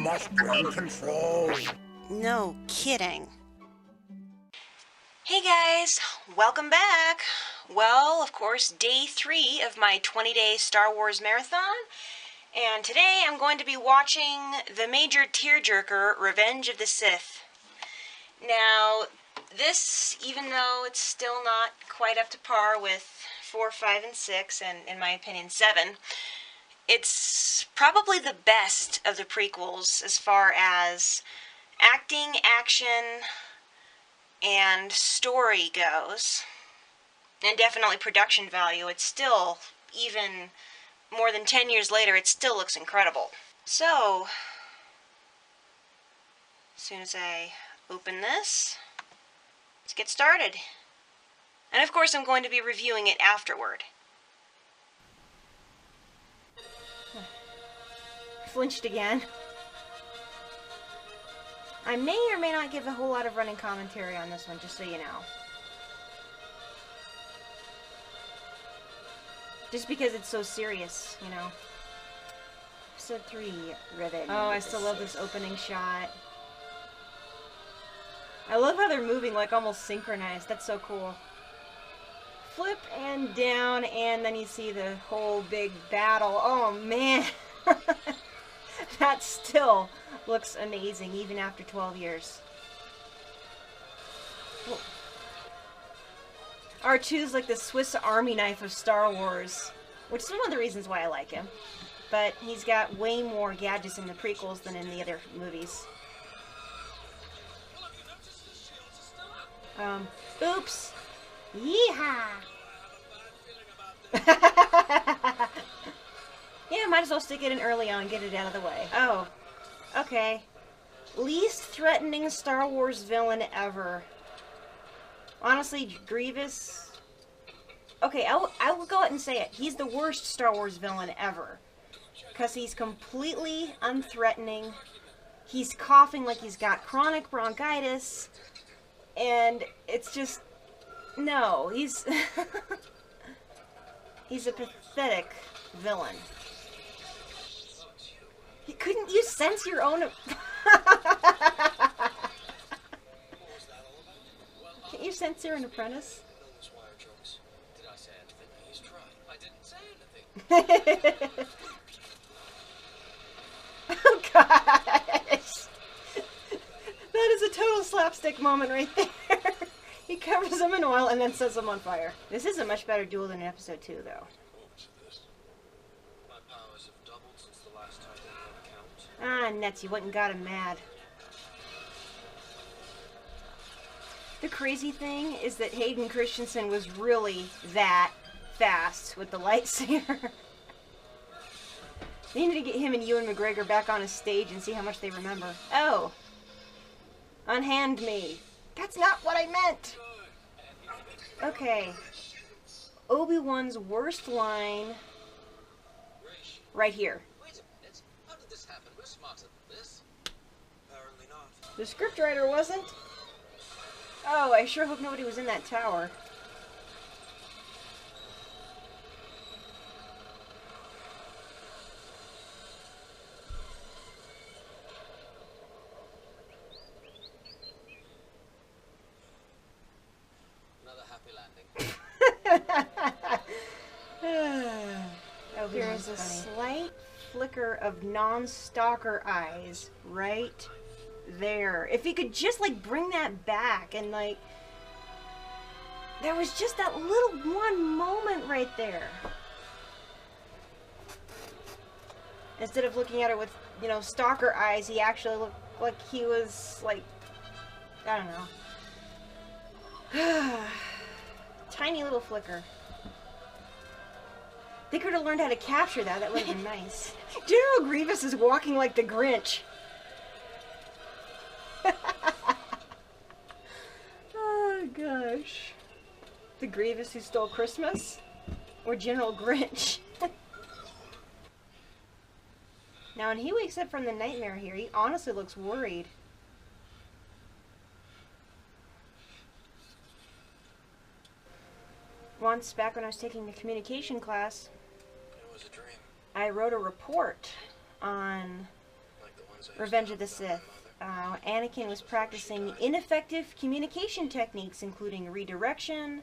must gain control. No kidding. Hey guys, welcome back. Well, of course, day 3 of my 20-day Star Wars marathon. And today I'm going to be watching the major tearjerker, Revenge of the Sith. Now, this, even though it's still not quite up to par with 4, 5, and 6, and in my opinion 7, it's probably the best of the prequels as far as acting, action, and story goes. And definitely production value. It's still, even more than 10 years later, it still looks incredible. So, as soon as I open this, let's get started. And of course I'm going to be reviewing it afterward. Flinched again. I may or may not give a whole lot of running commentary on this one, just so you know. Just because it's so serious, you know. Episode 3, Revenge. Oh, I still love this opening shot. I love how they're moving like almost synchronized. That's so cool. Flip and down, and then you see the whole big battle. Oh man! That still looks amazing, even after 12 years. Whoa. R2's like the Swiss Army knife of Star Wars, which is one of the reasons why I like him. But he's got way more gadgets in the prequels than in the other movies. Oops. Yeehaw! Yeah, might as well stick it in early on and get it out of the way. Oh, okay. Least threatening Star Wars villain ever. Honestly, Grievous... Okay, I will go ahead and say it. He's the worst Star Wars villain ever. Because he's completely unthreatening. He's coughing like he's got chronic bronchitis. And it's just... No, he's... He's a pathetic villain. Couldn't you sense your own... Can't you sense you're an apprentice? Oh gosh! That is a total slapstick moment right there. He covers them in oil and then sets them on fire. This is a much better duel than episode 2, though. Ah, nuts, you went and got him mad. The crazy thing is that Hayden Christensen was really that fast with the lightsaber. They need to get him and Ewan McGregor back on a stage and see how much they remember. Oh. Unhand me. That's not what I meant! Okay. Obi-Wan's worst line... right here. The scriptwriter wasn't? Oh, I sure hope nobody was in that tower. Another happy landing. There's a slight flicker of non-stalker eyes right there. If he could just like bring that back and like there was just that little one moment right there. Instead of looking at it with, you know, stalker eyes, he actually looked like he was like, I don't know. Tiny little flicker. They could have learned how to capture that. That would have been nice. General Grievous is walking like the Grinch. Oh, gosh. The Grievous who stole Christmas? Or General Grinch? Now, when he wakes up from the nightmare here, he honestly looks worried. Once, back when I was taking the communication class, It was a dream. I wrote a report on Like the one Revenge of the Sith. Anakin was practicing ineffective communication techniques, including redirection,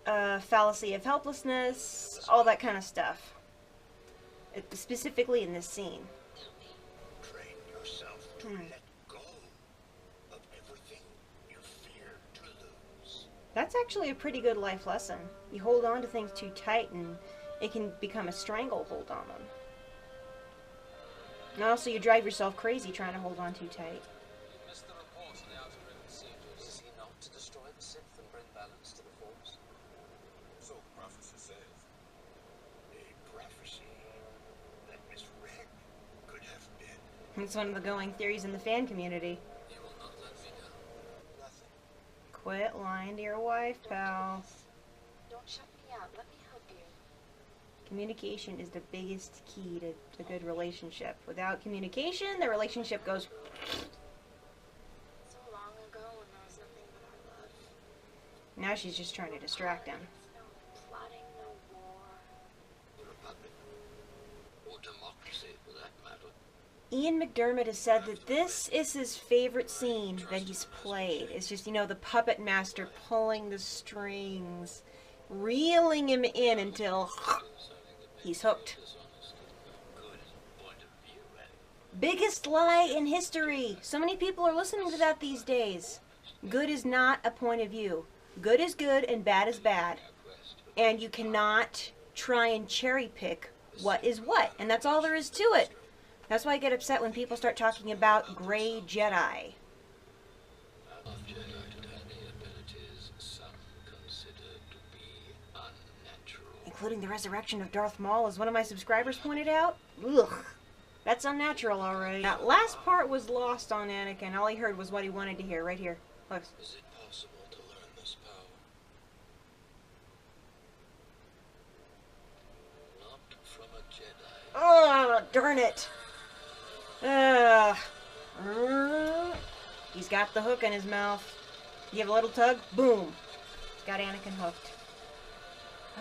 fallacy of helplessness, all that kind of stuff. Specifically in this scene. Train yourself to let go of everything you fear to lose. That's actually a pretty good life lesson. You hold on to things too tight and it can become a stranglehold on them. And also you drive yourself crazy trying to hold on too tight. You missed the report on the Outer Rim procedures. Is he not to destroy the Sith and bring balance to the Force? So the prophecy says. A prophecy that misread could have been. It's one of the going theories in the fan community. You will not let me down. Nothing. Quit lying to your wife, pal. Don't shut me out. Let me help you. Communication is the biggest key to a good relationship. Without communication, the relationship goes... So long ago when there was nothing but our love. Now she's just trying to distract him. No plotting, no war. The Republic. Or democracy, for that matter. Ian McDermott has said that this is his favorite scene that he's played. It's just, you know, the puppet master pulling the strings, reeling him in until he's hooked. Biggest lie in history. So many people are listening to that these days. Good is not a point of view. Good is good and bad is bad. And you cannot try and cherry pick what is what. And that's all there is to it. That's why I get upset when people start talking about gray Jedi. Of Jedi to have any abilities some consider to be unnatural. Including the resurrection of Darth Maul, as one of my subscribers pointed out. Ugh. That's unnatural already. That last part was lost on Anakin. All he heard was what he wanted to hear, right here. Look. Is it possible to learn this power? Not from a Jedi. Oh, darn it. He's got the hook in his mouth. Give a little tug, boom. Got Anakin hooked.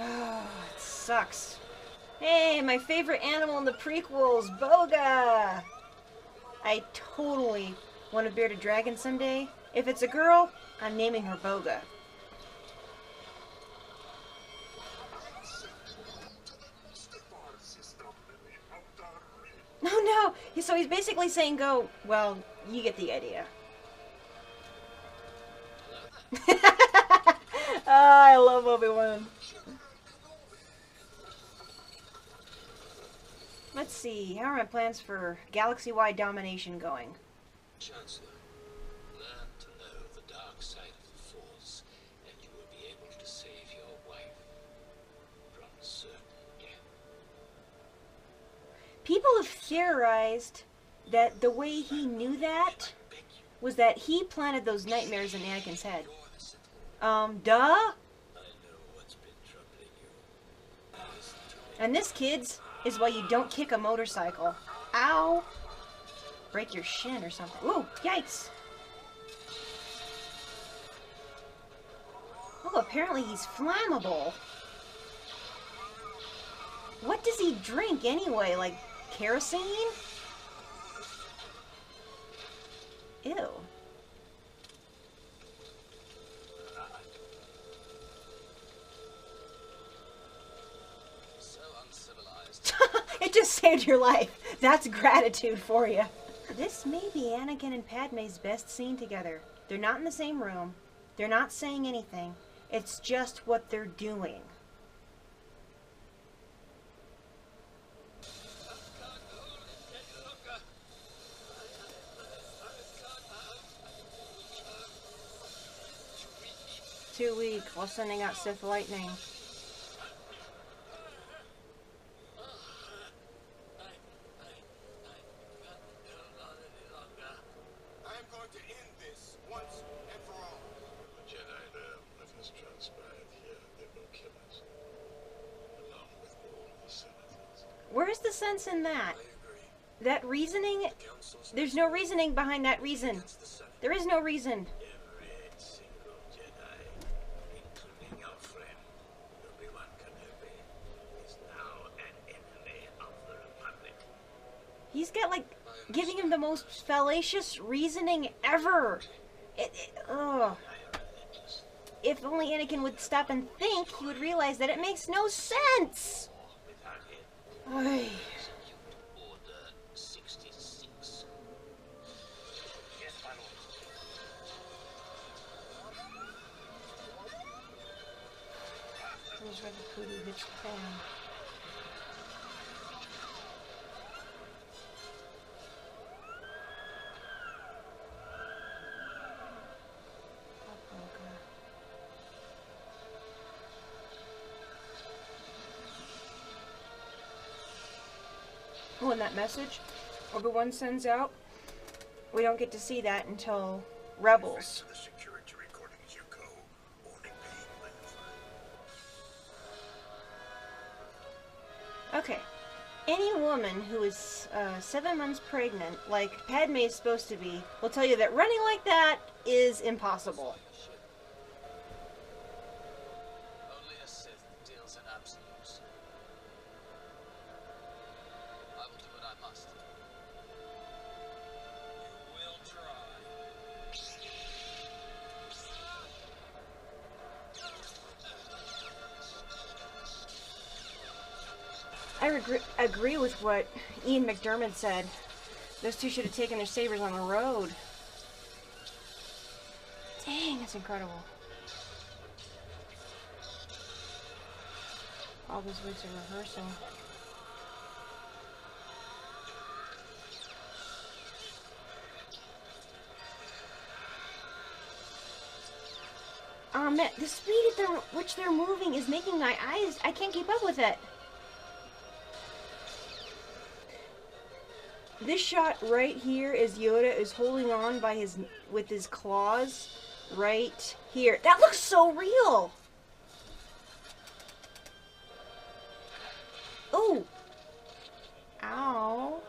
Oh, it sucks. Hey, my favorite animal in the prequels, Boga! I totally want a bearded dragon someday. If it's a girl, I'm naming her Boga. No, no. So he's basically saying go, well, you get the idea. I love Obi-Wan. Let's see, how are my plans for galaxy-wide domination going? Chancellor, learn to know the dark side of the Force, and you will be able to save your wife from certain death. People have theorized that the way he knew that was that he planted those nightmares in Anakin's head. Duh? I know what's been troubling you. Listen to me. And this, kids, is why you don't kick a motorcycle. Ow! Break your shin or something. Ooh, yikes! Oh, apparently he's flammable. What does he drink anyway? Like kerosene? Ew. So uncivilized. It just saved your life. That's gratitude for you. This may be Anakin and Padme's best scene together. They're not in the same room. They're not saying anything. It's just what they're doing. Too weak. While sending out Sith lightning. I am going to end this once and for all. The Jedi learn what has transpired here, they will kill us, along with all the senators. Where's the sense in that? I agree. That reasoning? There's no reasoning behind that reason. There is no reason. Every single Jedi, including your friend, Obi-Wan Kenobi, is now an enemy of the Republic. He's got like I giving him the most fallacious reasoning ever. Ugh. If only Anakin would stop and think, he would realize that it makes no sense. Ay. Order 66. Yes, my lord. Where's Rebel Cootie? Which fan? Oh, and that message Obi-Wan sends out, we don't get to see that until Rebels. To the security recording as you go. Only being magnified. Okay. Any woman who is 7 months pregnant, like Padme is supposed to be, will tell you that running like that is impossible. Only a Sith deals in absolutes. I will do what I must. You will try. I agree with what Ian McDermott said. Those two should have taken their sabers on the road. Dang, that's incredible. All those weeks of rehearsing. Man, the speed at which they're moving is making my eyes... I can't keep up with it. This shot right here is Yoda is holding on by with his claws right here. That looks so real. Oh. Ow.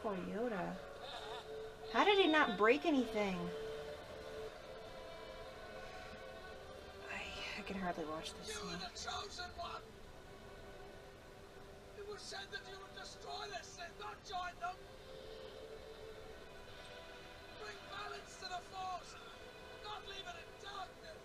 Poor Yoda. How did it not break anything? I can hardly watch this You scene. were the chosen one! It was said that you would destroy the Sith, not join them! Bring balance to the Force, not leave it in darkness!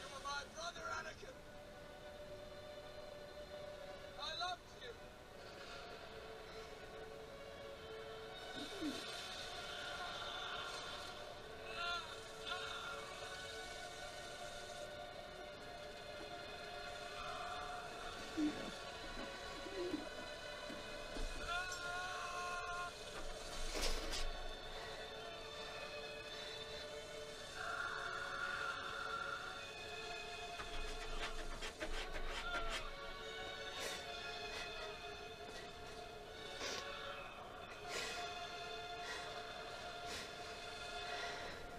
You were my brother, Anakin! I loved you!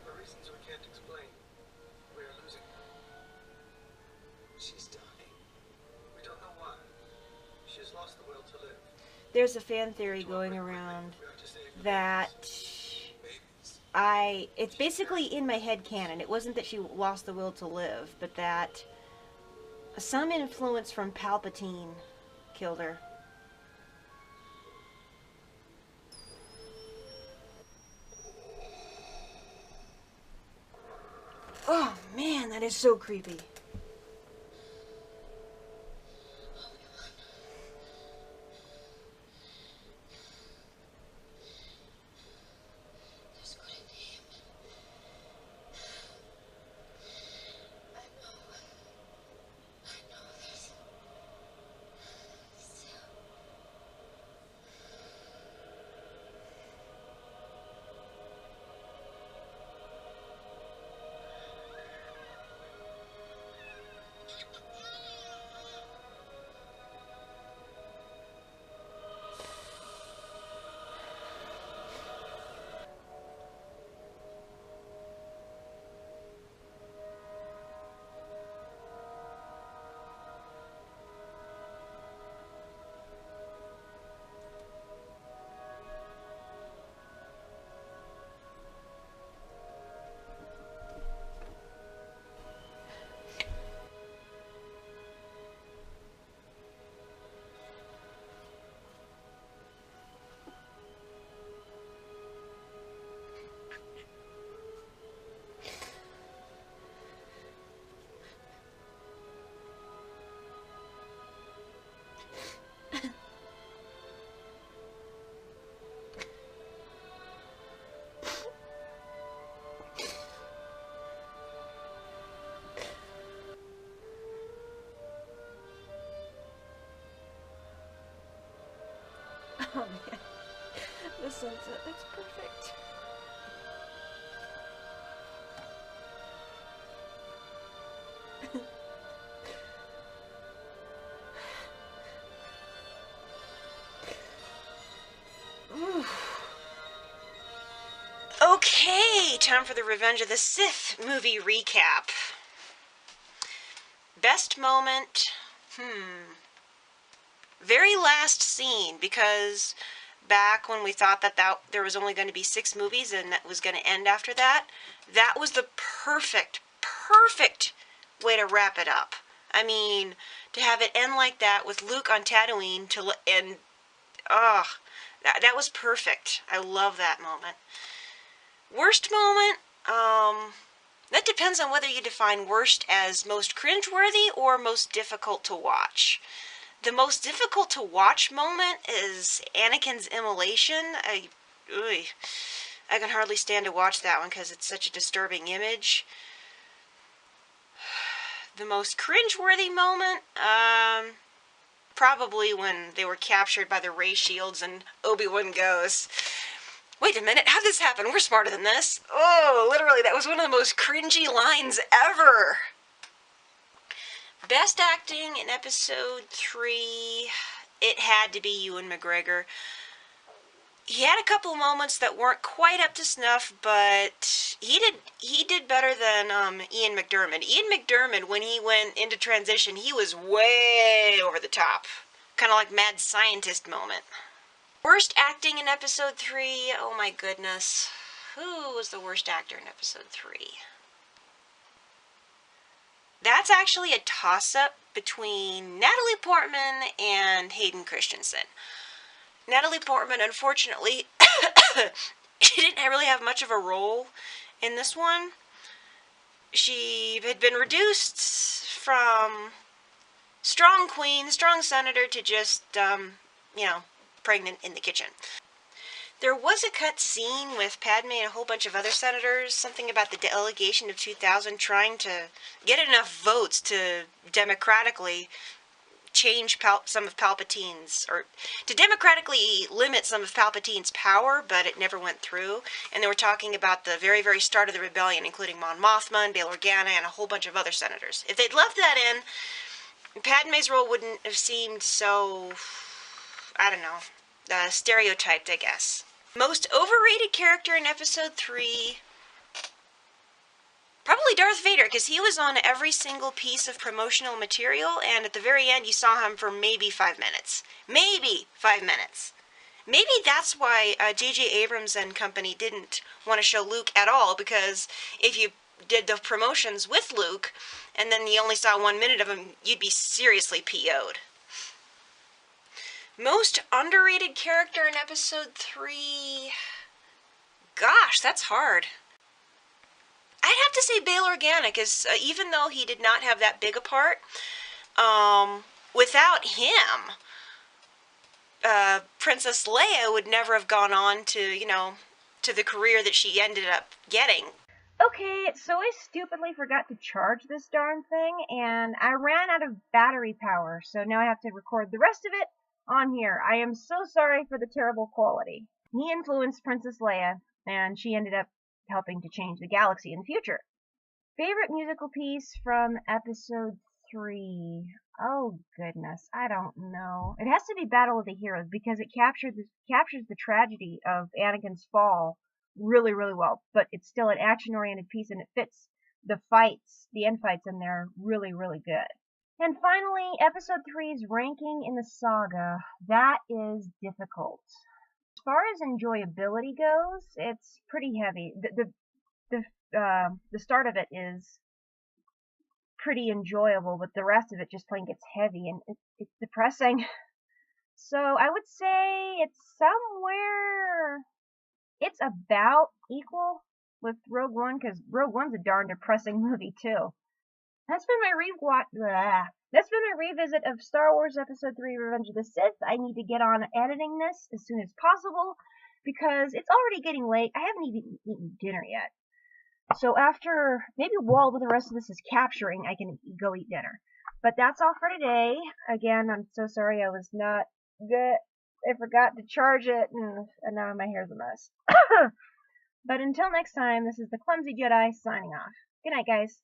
For reasons we can't explain, we are losing her. She's dying. We don't know why. She has lost the will to live. There's a fan theory going around We are to save that babies. it's basically in my head canon. It wasn't that she lost the will to live, but that some influence from Palpatine killed her. Oh man, that is so creepy. There's going to be him. I know this. Still. sunset. That's perfect. Okay, time for the Revenge of the Sith movie recap. Best moment, very last scene, because back when we thought that there was only going to be 6 movies and that was going to end after that, that was the perfect way to wrap it up. I mean, to have it end like that with Luke on Tatooine that was perfect. I love that moment. Worst moment, that depends on whether you define worst as most cringeworthy or most difficult to watch. The most difficult to watch moment is Anakin's immolation. I can hardly stand to watch that one because it's such a disturbing image. The most cringeworthy moment, probably when they were captured by the ray shields and Obi-Wan goes, "Wait a minute, how'd this happen? We're smarter than this." Oh, literally, that was one of the most cringy lines ever. Best acting in episode 3, it had to be Ewan McGregor. He had a couple moments that weren't quite up to snuff, but he did better than Ian McDiarmid. Ian McDiarmid, when he went into transition, he was way over the top. Kind of like mad scientist moment. Worst acting in episode 3, oh my goodness. Who was the worst actor in episode 3? That's actually a toss-up between Natalie Portman and Hayden Christensen. Natalie Portman, unfortunately, she didn't really have much of a role in this one. She had been reduced from strong queen, strong senator, to just, pregnant in the kitchen. There was a cut scene with Padme and a whole bunch of other senators, something about the delegation of 2000 trying to get enough votes to democratically change some of Palpatine's, or to democratically limit some of Palpatine's power, but it never went through. And they were talking about the very, very start of the rebellion, including Mon Mothma and Bail Organa and a whole bunch of other senators. If they'd left that in, Padme's role wouldn't have seemed so, I don't know, stereotyped, I guess. Most overrated character in episode 3, probably Darth Vader, because he was on every single piece of promotional material, and at the very end you saw him for maybe 5 minutes. Maybe 5 minutes. Maybe that's why J.J. Abrams and company didn't want to show Luke at all, because if you did the promotions with Luke, and then you only saw 1 minute of him, you'd be seriously PO'd. Most underrated character in episode 3... Gosh, that's hard. I'd have to say Bail Organa, because even though he did not have that big a part, without him, Princess Leia would never have gone on to, to the career that she ended up getting. Okay, so I stupidly forgot to charge this darn thing, and I ran out of battery power, so now I have to record the rest of it on here. I am so sorry for the terrible quality. He influenced Princess Leia, and she ended up helping to change the galaxy in the future. Favorite musical piece from episode 3? Oh goodness, I don't know. It has to be Battle of the Heroes, because it captures the tragedy of Anakin's fall really, really well. But it's still an action-oriented piece, and it fits the fights, the end fights in there really, really good. And finally, episode 3's ranking in the saga. That is difficult. As far as enjoyability goes, it's pretty heavy. The start of it is pretty enjoyable, but the rest of it just plain gets heavy, and it's depressing. So I would say it's about equal with Rogue One, because Rogue One's a darn depressing movie too. That's been my revisit of Star Wars Episode 3 Revenge of the Sith. I need to get on editing this as soon as possible, because it's already getting late. I haven't even eaten dinner yet. So after, maybe while the rest of this is capturing, I can go eat dinner. But that's all for today. Again, I'm so sorry I was not good. I forgot to charge it, and now my hair's a mess. But until next time, this is the Clumsy Jedi signing off. Good night, guys.